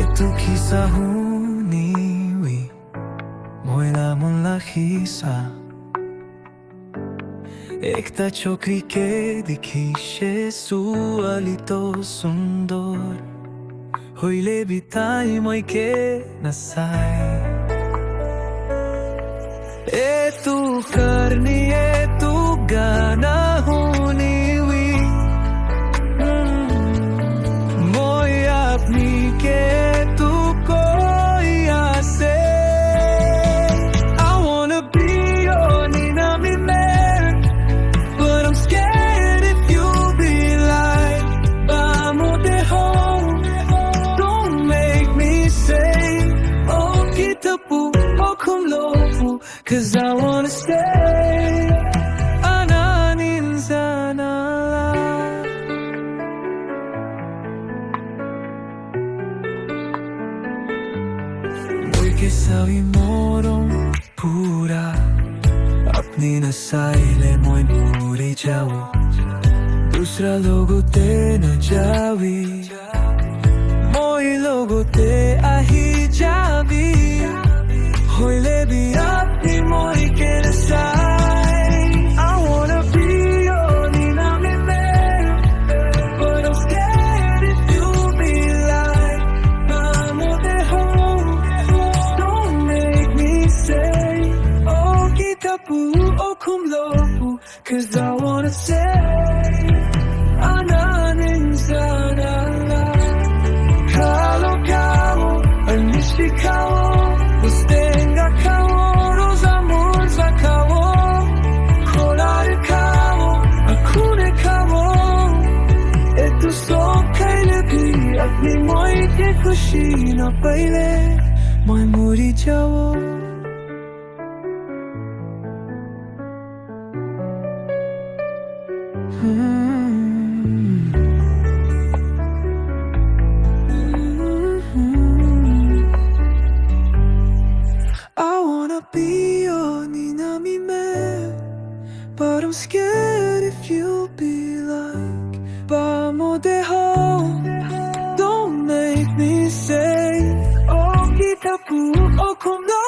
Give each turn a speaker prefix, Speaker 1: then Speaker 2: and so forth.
Speaker 1: Ito kisahuniwi Moila mon lakhisa Ekta chokri ke dikhishe suali to sundor Hoile bitai moi ke nasai E tu karni e tu gana huniwi Moi apni ke tu koi aase I wanna be your nina meimer But I'm scared if you be like Vamos de home Don't make me say Oh kitapu oh kumlopu Cause I wanna stay Ananin sana Moi ke sabi morong pura अपनी नसाइले मोई भूली जाओ दूसरा लोगों ते न Xavi मोई लोगों ते आही जावी होइले भी अपनी मोई के नसाई I wanna be your nina meimer But I'm scared if you be like Vamos de home Don't make me say Oh kitapu oh kumlopu Cause I wanna say Ananin sana Kalo kawo Anishi kawo Ustenga kawo Rosamur sa kawo Kolare kawo Akune kawo Etu so kaile bhi Apni moi ke khushi na paile Moi muri jawo I wanna be your nina meimer But I'm scared if you be like Vamos de home Don't make me say Oh kitapu oh kumlo